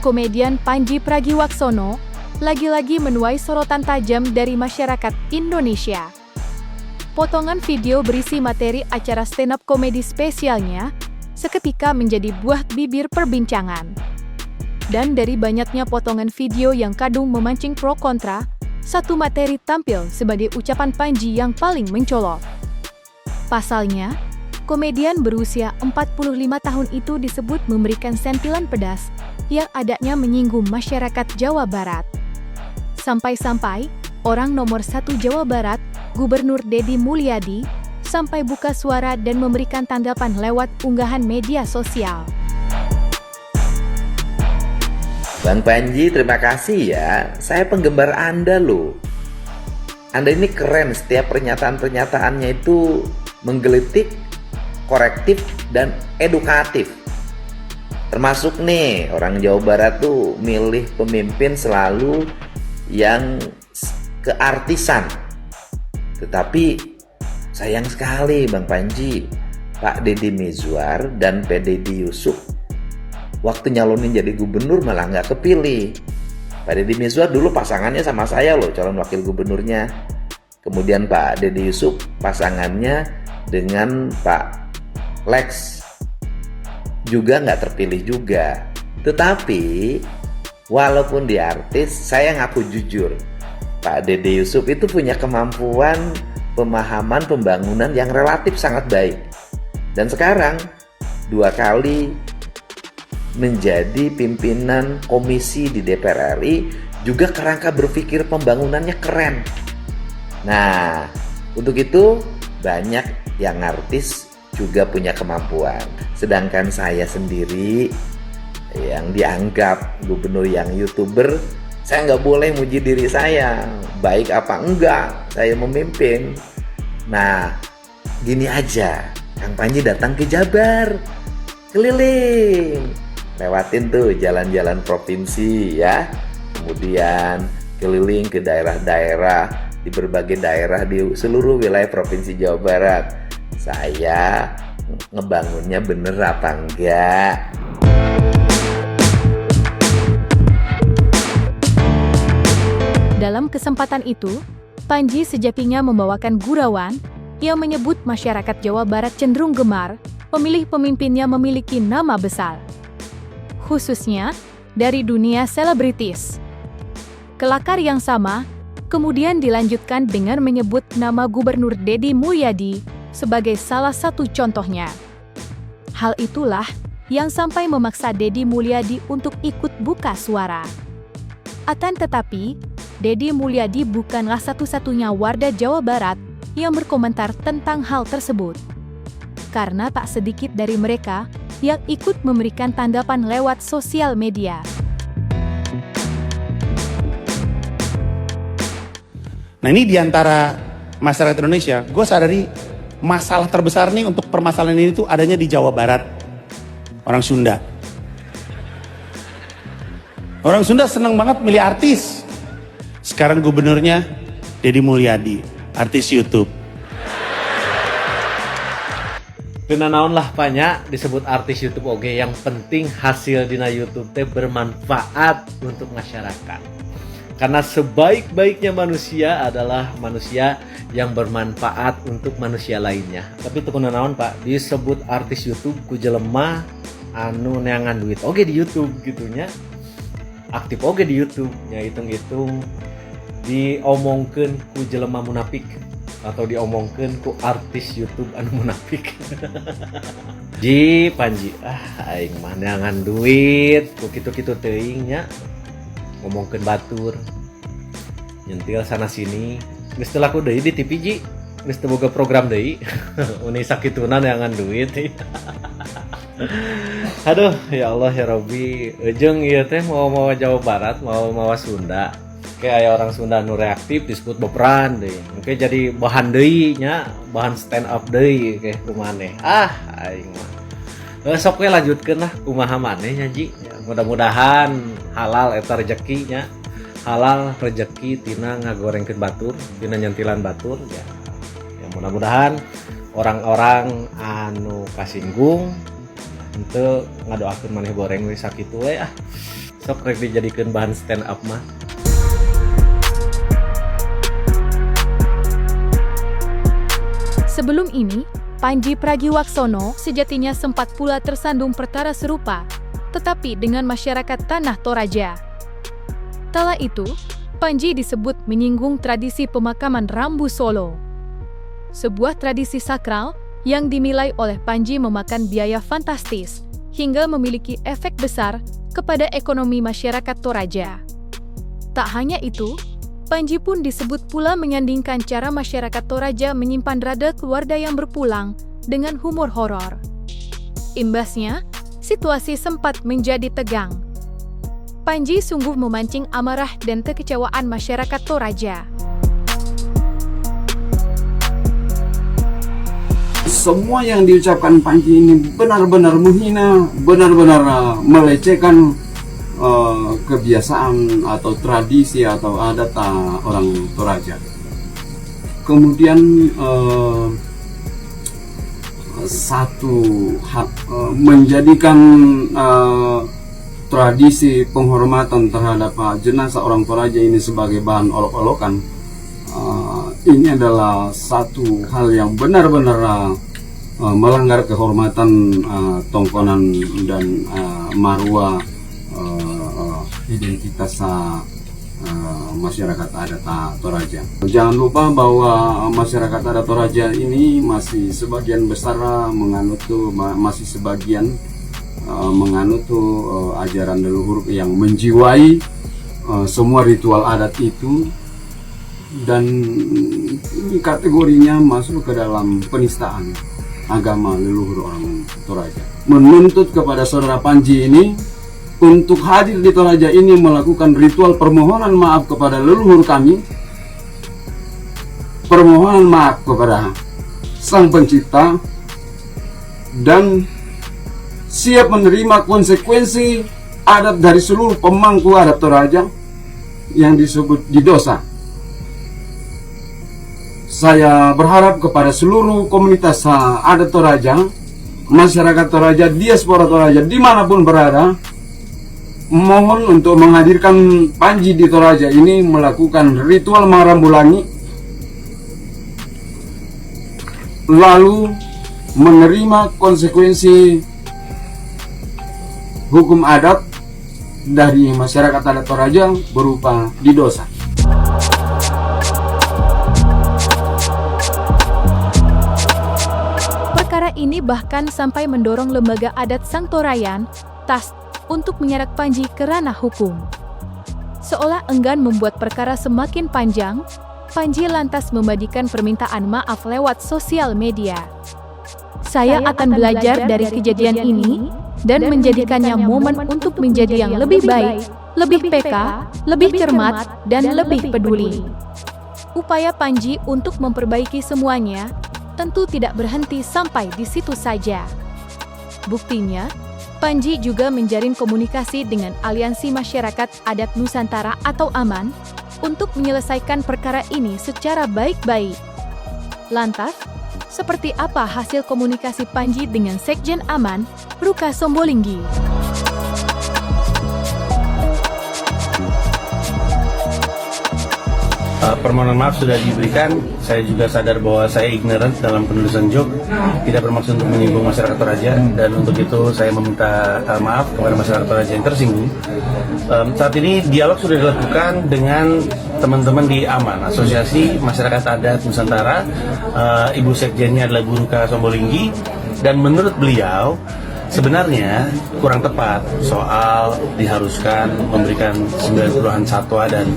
komedian Pandji Pragiwaksono lagi-lagi menuai sorotan tajam dari masyarakat Indonesia. Potongan video berisi materi acara stand-up komedi spesialnya seketika menjadi buah bibir perbincangan. Dan dari banyaknya potongan video yang kadung memancing pro kontra, satu materi tampil sebagai ucapan Pandji yang paling mencolok. Pasalnya, komedian berusia 45 tahun itu disebut memberikan sentilan pedas yang adanya menyinggung masyarakat Jawa Barat. Sampai-sampai, orang nomor 1 Jawa Barat, Gubernur Deddy Mulyadi, sampai buka suara dan memberikan tanggapan lewat unggahan media sosial. Bang Pandji, terima kasih ya. Saya penggemar Anda loh. Anda ini keren, setiap pernyataan-pernyataannya itu menggelitik, korektif, dan edukatif. Termasuk nih, orang Jawa Barat tuh milih pemimpin selalu yang keartisan. Tetapi sayang sekali Bang Pandji, Pak Deddy Mizwar dan Pak Deddy Yusuf waktu nyalonin jadi gubernur malah nggak kepilih. Pak Deddy Mizwar dulu pasangannya sama saya loh, calon wakil gubernurnya. Kemudian Pak Deddy Yusuf pasangannya dengan Pak Lex juga nggak terpilih juga. Tetapi walaupun dia artis, saya ngaku jujur, Pak Deddy Yusuf itu punya kemampuan pemahaman pembangunan yang relatif sangat baik. Dan sekarang 2 kali menjadi pimpinan komisi di DPR RI, juga kerangka berpikir pembangunannya keren. Nah, untuk itu banyak yang artis juga punya kemampuan. Sedangkan saya sendiri yang dianggap gubernur yang YouTuber, saya nggak boleh muji diri saya, baik apa enggak saya memimpin. Nah, gini aja, Kang Pandji datang ke Jabar, keliling, lewatin tuh jalan-jalan provinsi ya, kemudian keliling ke daerah-daerah, di berbagai daerah di seluruh wilayah Provinsi Jawa Barat. Saya ngebangunnya bener apa enggak? Dalam kesempatan itu, Pandji sejatinya membawakan gurauan yang menyebut masyarakat Jawa Barat cenderung gemar memilih pemimpinnya memiliki nama besar, khususnya dari dunia selebritis. Kelakar yang sama kemudian dilanjutkan dengan menyebut nama Gubernur Deddy Mulyadi sebagai salah satu contohnya. Hal itulah yang sampai memaksa Deddy Mulyadi untuk ikut buka suara. Akan tetapi, Deddy Mulyadi bukanlah satu-satunya warga Jawa Barat yang berkomentar tentang hal tersebut. Karena tak sedikit dari mereka yang ikut memberikan tanggapan lewat sosial media. Nah, ini diantara masyarakat Indonesia, gue sadari masalah terbesar nih untuk permasalahan ini tuh adanya di Jawa Barat. Orang Sunda. Orang Sunda senang banget milih artis. Sekarang gubernurnya Deddy Mulyadi, artis YouTube. Kena naon lah banyak disebut artis YouTube oke, yang penting hasil dina YouTube teh bermanfaat untuk masyarakat. Karena sebaik-baiknya manusia adalah manusia yang bermanfaat untuk manusia lainnya. Tapi itu kena naon Pak, disebut artis YouTube ku jelema anu neangan duit oke di YouTube gitunya. Aktif oke di YouTube, nya hitung-hitung diomongkeun ku jelema munafik atau diomongkeun ku artis YouTube anu munafik. Ji Pandji, aing mah neangan duit ku kitu-kitu teuing nya. Ngomongkeun batur. Nyentil sana sini. Geus teu laku deui di TV Ji. Geus teu boga program deui. Uni sakituna neangan duit. Aduh, ya Allah ya Rabbi, jeung ieu teh mau Jawa Barat, mau Sunda. Kayak aya orang Sunda nu reaktif disebut baperan deui. Engke jadi bahan deui nya, bahan stand up deui ke kumaneh. Aing mah. Sok we lanjutkeun lah kumaha maneh nya Ji. Ya, mudah-mudahan halal eta rezeki nya. Halal rezeki tina ngagorengkeun batur, tina nyentilan batur ya. Ya mudah-mudahan orang-orang anu kasinggung henteu ngadoakeun maneh goreng we sakitu we sok rek dijadikeun bahan stand up mah. Sebelum ini, Pandji Pragiwaksono sejatinya sempat pula tersandung perkara serupa, tetapi dengan masyarakat Tanah Toraja. Kala itu, Pandji disebut menyinggung tradisi pemakaman Rambu Solo. Sebuah tradisi sakral yang dinilai oleh Pandji memakan biaya fantastis hingga memiliki efek besar kepada ekonomi masyarakat Toraja. Tak hanya itu, Pandji pun disebut pula menyandingkan cara masyarakat Toraja menyimpan rada keluarga yang berpulang dengan humor horor. Imbasnya, situasi sempat menjadi tegang. Pandji sungguh memancing amarah dan kekecewaan masyarakat Toraja. Semua yang diucapkan Pandji ini benar-benar menghina, benar-benar melecehkan kebiasaan atau tradisi atau adat orang Toraja. Kemudian menjadikan tradisi penghormatan terhadap jenazah orang Toraja ini sebagai bahan olok-olokan. Ini adalah satu hal yang benar-benar melanggar kehormatan tongkonan dan marwah identitas masyarakat adat Toraja. Jangan lupa bahwa masyarakat adat Toraja ini masih sebagian besar menganut ajaran leluhur yang menjiwai semua ritual adat itu, dan ini kategorinya masuk ke dalam penistaan agama leluhur orang Toraja. Menuntut kepada saudara Pandji ini untuk hadir di Toraja ini melakukan ritual permohonan maaf kepada leluhur kami, permohonan maaf kepada Sang Pencipta, dan siap menerima konsekuensi adat dari seluruh pemangku adat Toraja yang disebut di dosa. Saya berharap kepada seluruh komunitas adat Toraja, masyarakat Toraja, diaspora Toraja dimanapun berada, mohon untuk menghadirkan Pandji di Toraja ini melakukan ritual Marambulangi, lalu menerima konsekuensi hukum adat dari masyarakat adat Toraja berupa didosa. Perkara ini bahkan sampai mendorong lembaga adat Sangtorayan, TAS, untuk menyeret Pandji ke ranah hukum. Seolah enggan membuat perkara semakin panjang, Pandji lantas membadikan permintaan maaf lewat sosial media. Saya akan belajar dari kejadian ini dan menjadikannya momen untuk menjadi yang lebih baik, lebih peka, lebih cermat, dan lebih peduli. Upaya Pandji untuk memperbaiki semuanya tentu tidak berhenti sampai di situ saja. Buktinya, Pandji juga menjalin komunikasi dengan Aliansi Masyarakat Adat Nusantara atau AMAN untuk menyelesaikan perkara ini secara baik-baik. Lantas, seperti apa hasil komunikasi Pandji dengan Sekjen AMAN, Ruka Sombolinggi? Permohonan maaf sudah diberikan. Saya juga sadar bahwa saya ignorant dalam penulisan joke, tidak bermaksud untuk menyinggung masyarakat Toraja, dan untuk itu saya meminta maaf kepada masyarakat Toraja yang tersinggung. Saat ini dialog sudah dilakukan dengan teman-teman di AMAN, Asosiasi Masyarakat Adat Nusantara. Ibu Sekjennya adalah Bu Ruka Sombolinggi, dan menurut beliau sebenarnya kurang tepat soal diharuskan memberikan 90-an satwa dan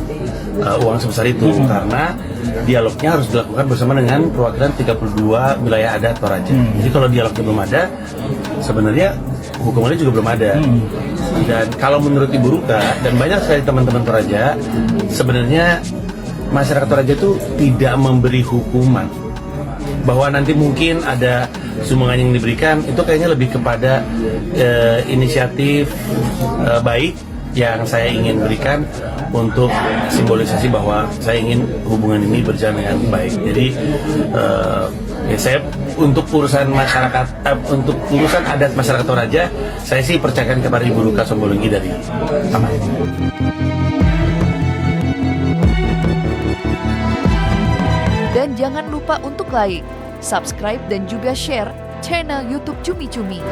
uang sebesar itu, karena dialognya harus dilakukan bersama dengan perwakilan 32 wilayah adat Toraja. Jadi kalau dialognya belum ada, sebenarnya hukumannya juga belum ada. Dan kalau menurut Ibu Ruka dan banyak sekali teman-teman Toraja, sebenarnya masyarakat Toraja itu tidak memberi hukuman. Bahwa nanti mungkin ada sumbangan yang diberikan, itu kayaknya lebih kepada inisiatif baik yang saya ingin berikan untuk simbolisasi bahwa saya ingin hubungan ini berjalan dengan baik. Jadi Ya, saya untuk urusan masyarakat, untuk urusan adat masyarakat Toraja, saya sih percayakan kepada Ibu Luka Sombolungi dari Taman. Dan jangan lupa untuk like, subscribe, dan juga share channel YouTube Cumi Cumi.